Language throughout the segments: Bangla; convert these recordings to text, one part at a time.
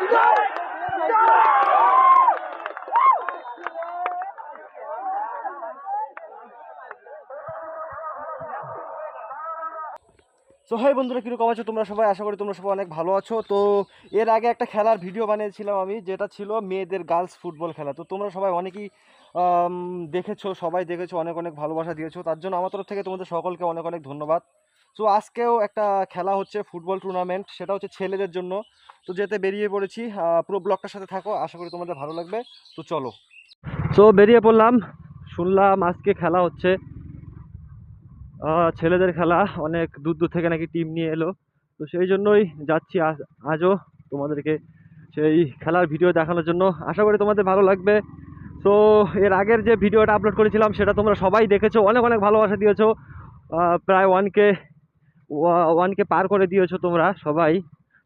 সো হাই বন্ধুরা, কীরকম আছো তোমরা সবাই? আশা করি তোমরা সবাই অনেক ভালো আছো। তো এর আগে একটা খেলার ভিডিও বানিয়েছিলাম আমি, যেটা ছিল মেয়েদের গার্লস ফুটবল খেলা। তো তোমরা সবাই অনেকেই দেখেছো, সবাই দেখেছো, অনেক অনেক ভালোবাসা দিয়েছো, তার জন্য আমার তরফ থেকে তোমাদের সকলকে অনেক অনেক ধন্যবাদ। সো আজকেও একটা খেলা হচ্ছে, ফুটবল টুর্নামেন্ট, সেটা হচ্ছে ছেলেদের জন্য। তো যেতে বেরিয়ে পড়েছি, পুরো ব্লগটার সাথে থাকো, আশা করি তোমাদের ভালো লাগবে। তো চলো। সো বেরিয়ে পড়লাম, শুনলাম আজকে খেলা হচ্ছে, ছেলেদের খেলা, অনেক দূর দূর থেকে নাকি টিম নিয়ে এলো। তো সেই জন্যই যাচ্ছি আজও তোমাদেরকে সেই খেলার ভিডিও দেখানোর জন্য। আশা করি তোমাদের ভালো লাগবে। তো এর আগের যে ভিডিওটা আপলোড করেছিলাম সেটা তোমরা সবাই দেখেছো, অনেক অনেক ভালোবাসা দিয়েছো, প্রায় 1K পার করে দিয়েছো তোমরা সবাই।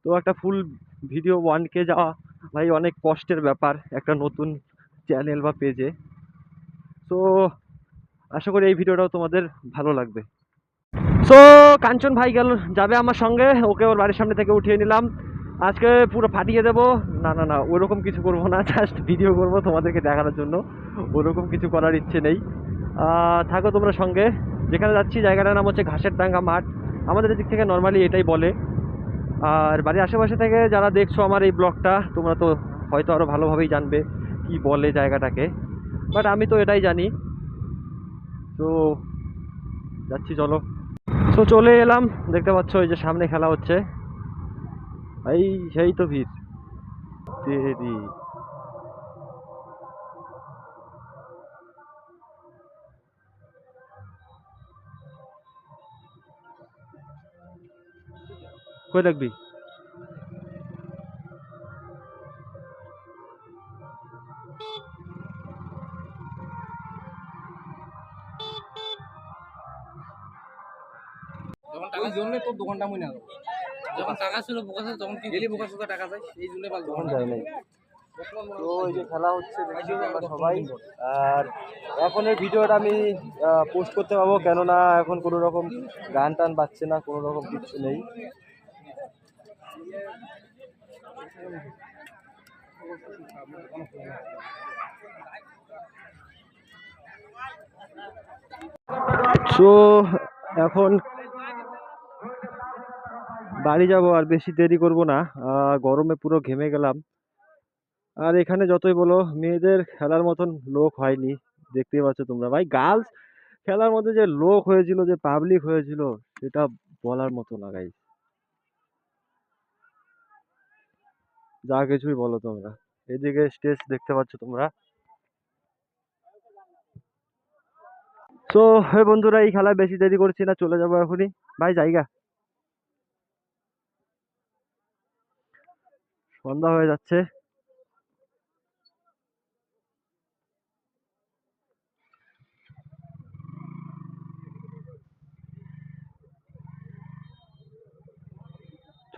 তো একটা ফুল ভিডিও 1K যাওয়া ভাই অনেক কষ্টের ব্যাপার একটা নতুন চ্যানেল বা পেজে। তো আশা করি এই ভিডিওটাও তোমাদের ভালো লাগবে। সো কাঞ্চন ভাই যাবে আমার সঙ্গে, ওকে ওর বাড়ির সামনে থেকে উঠিয়ে নিলাম। আজকে পুরো ফাটিয়ে দেবো। না না না, ওরকম কিছু করবো না, জাস্ট ভিডিও করবো তোমাদেরকে দেখানোর জন্য, ওরকম কিছু করার ইচ্ছে নেই। থাকো তোমরা সঙ্গে। যেখানে যাচ্ছি জায়গাটার নাম হচ্ছে ঘাসের ডাঙ্গা মাঠ, আমাদের দিক থেকে নর্মালি এটাই বলে। আর বাড়ির আশেপাশে থেকে যারা দেখছো আমার এই ব্লগটা, তোমরা তো হয়তো আরও ভালোভাবেই জানবে কি বলে জায়গাটাকে, বাট আমি তো এটাই জানি। তো যাচ্ছি, চলো। তো চলে এলাম, দেখতে পাচ্ছ এই যে সামনে খেলা হচ্ছে। এই সেই তো ভিড় দেরি। কই লাগবি? ওই জন্য তোর দোকানটা মনে হবে, যখন টাকা ছিল বোকা ছিল তখন কি গেলি বোকা সোকা টাকা যায়, এই জন্য পাল তখন যায় নাই। তো এই যে খেলা হচ্ছে দেখছি আমরা সবাই। আর এখন এই ভিডিওটা আমি পোস্ট করতে পারবো, কেননা এখন কোনো রকম গান টান বাজছে না, কোনো রকম কিছু নেই। তো এখন বাড়ি যাব, আর বেশি দেরি করব না, গরমে পুরো ঘেমে গেলাম। আর এখানে যতই বলো মেয়েদের খেলার মতন লোক হয়নি, দেখতেই পাচ্ছ তোমরা ভাই। গার্লস খেলার মধ্যে যে লোক হয়েছিল, যে পাবলিক হয়েছিল, সেটা বলার মতো না গাইস। যা কিছুই বলো তোমরা। এদিকে স্টেজ দেখতে পাচ্ছ তোমরা। তো হে বন্ধুরা, এই খেলায় বেশি দেরি করছি না, চলে যাবো এখনই ভাই, জায়গা সন্ধ্যা হয়ে যাচ্ছে। চ।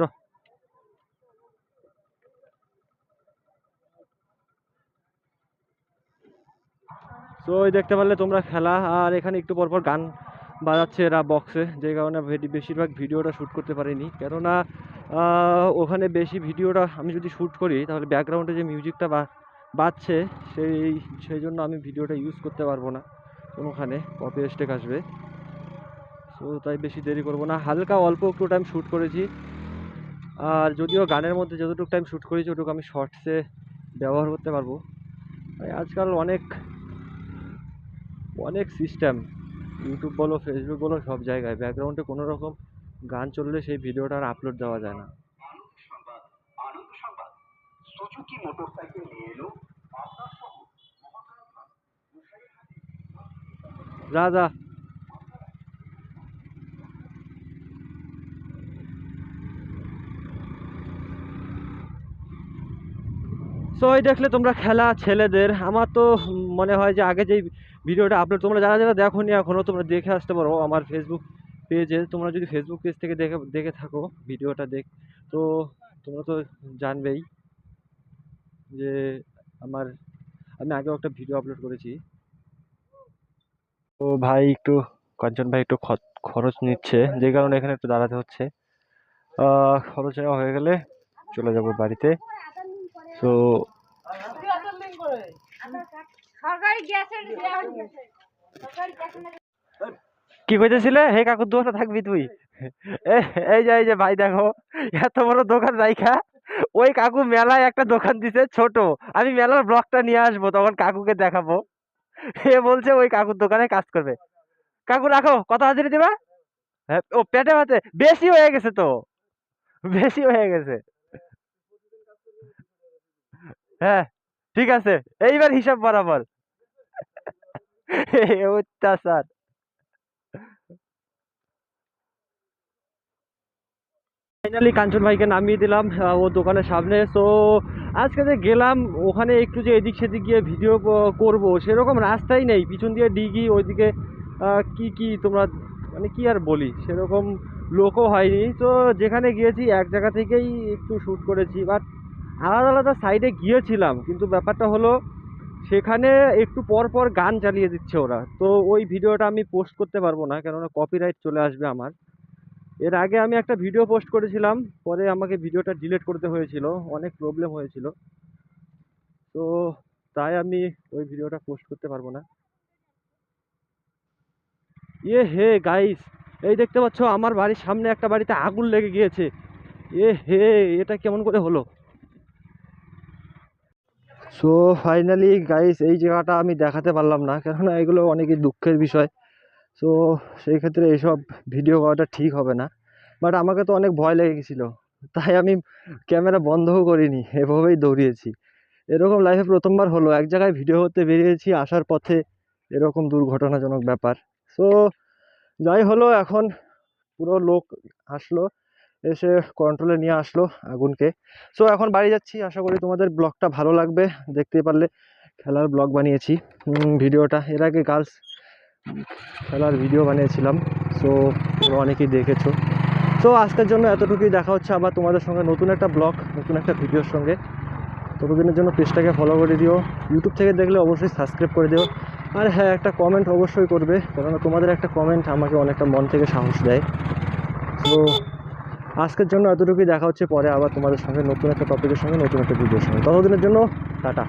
তো ওই দেখতে পারলে তোমরা খেলা, আর এখানে একটু পর পর গান বাজাচ্ছে এরা বক্সে, যে কারণে বেশিরভাগ ভিডিওটা শ্যুট করতে পারিনি। কেননা ওখানে বেশি ভিডিওটা আমি যদি শ্যুট করি তাহলে ব্যাকগ্রাউন্ডে যে মিউজিকটা বাজছে, সেই সেই জন্য আমি ভিডিওটা ইউজ করতে পারবো না, কোনোখানে কপি স্টেক আসবে। তো তাই বেশি দেরি করবো না, হালকা অল্প একটু টাইম শ্যুট করেছি। আর যদিও গানের মধ্যে যতটুকু টাইম শ্যুট করেছি ওটুকু আমি শর্টসে ব্যবহার করতে পারবো। আজকাল অনেক অনেক সিস্টেম, ইউটিউব বলো ফেসবুক বলো, সব জায়গায় ব্যাকগ্রাউন্ডে কোনো রকম গান চললে সেই ভিডিওটা আর আপলোড দেওয়া যায় না। যা যা। সো এই দেখলে তোমরা খেলা ছেলেদের, আমার তো মনে হয় যে আগে যেই ভিডিওটা আপলোড তোমরা যারা যারা দেখোনি এখনও, তোমরা দেখে আসতে পারো আমার ফেসবুক পেজে। তোমরা যদি ফেসবুক পেজ থেকে দেখে দেখে থাকো ভিডিওটা তো তোমরা তো জানবেই যে আমার আমি আগেও একটা ভিডিও আপলোড করেছি। তো ভাই একটু, কাঞ্চন ভাই একটু খরচ নিচ্ছে, যে কারণে এখানে একটু দাঁড়াতে হচ্ছে। খরচ নেওয়া হয়ে গেলে চলে যাব বাড়িতে। তো কি কইতেছিলে? হে কাকুর দোকানে থাকবি তুই? এই যে ভাই দেখো, এত বড় দোকান রাইখা ওই কাকু মেলায় একটা দোকান দিছে ছোট। আমি মেলার ব্লগটা নিয়ে আসবো, তখন কাকুকে দেখাবো। এ বলছে ওই কাকুর দোকানে কাজ করবে। কাকু রাখো, কত হাজিরি দিবা? হ্যাঁ, ও পেটে ভাতে বেশি হয়ে গেছে তো, বেশি হয়ে গেছে। হ্যাঁ ঠিক আছে, এইবার হিসাব বরাবর। অত্যাচার। ফাইনালি কাঞ্চন ভাইকে নামিয়ে দিলাম ওর দোকানের সামনে। তো আজকে যে গেলাম ওখানে একটু যে এদিক সেদিক গিয়ে ভিডিও করব, সেরকম রাস্তাই নেই। পিছন দিয়ে ডিগি, ওইদিকে কি কি তোমরা মানে কি আর বলি, সেরকম লোকও হয়নি। তো যেখানে গিয়েছি এক জায়গা থেকেই একটু শ্যুট করেছি, বাট আলাদা আলাদা সাইডে গিয়েছিলাম, কিন্তু ব্যাপারটা হলো সেখানে একটু পর পর গান চালিয়ে দিচ্ছে ওরা। তো ওই ভিডিওটা আমি পোস্ট করতে পারবো না, কেননা কপিরাইট চলে আসবে আমার। এর আগে আমি একটা ভিডিও পোস্ট করেছিলাম, পরে আমাকে ভিডিওটা ডিলিট করতে হয়েছিল, অনেক প্রবলেম হয়েছিল। তো তাই আমি ওই ভিডিওটা পোস্ট করতে পারবো না। হে গাইস, এই দেখতে পাচ্ছ আমার বাড়ির সামনে একটা বাড়িতে আগুন লেগে গিয়েছে। হে, এটা কেমন করে হলো? সো ফাইনালি গাইস, এই জায়গাটা আমি দেখাতে পারলাম না, কেননা এগুলো অনেকই দুঃখের বিষয়। সো সেই ক্ষেত্রে এইসব ভিডিও করাটা ঠিক হবে না। বাট আমাকে তো অনেক ভয় লেগে গেছিলো, তাই আমি ক্যামেরা বন্ধও করিনি, এভাবেই দৌড়িয়েছি। এরকম লাইফে প্রথমবার হলো, এক জায়গায় ভিডিও করতে বেরিয়েছি, আসার পথে এরকম দুর্ঘটনাজনক ব্যাপার। সো যাই হলো, এখন পুরো লোক আসলো, এসে কন্ট্রোলে নিয়ে আসলো আগুনকে। সো এখন বাড়ি যাচ্ছি, আশা করি তোমাদের ব্লগটা ভালো লাগবে। দেখতেই পারলে খেলার ব্লগ বানিয়েছি। ভিডিওটা এর আগে গার্লস খেলার ভিডিও বানিয়েছিলাম, সো অনেকেই দেখেছো। সো আজকের জন্য এতটুকুই, দেখা হচ্ছে আবার তোমাদের সঙ্গে নতুন একটা ব্লগ, নতুন একটা ভিডিওর সঙ্গে। ততদিনের জন্য পেজটাকে ফলো করে দিও, ইউটিউব থেকে দেখলে অবশ্যই সাবস্ক্রাইব করে দিও। আর হ্যাঁ, একটা কমেন্ট অবশ্যই করবে, কেননা তোমাদের একটা কমেন্ট আমাকে অনেকটা মন থেকে সাহস দেয়। তো আজকের জন্য এতটুকুই, দেখা হচ্ছে পরে আবার তোমাদের সঙ্গে নতুন একটা টপিকের সঙ্গে, নতুন একটা ভিডিওর সঙ্গে। ততদিনের জন্য টাটা।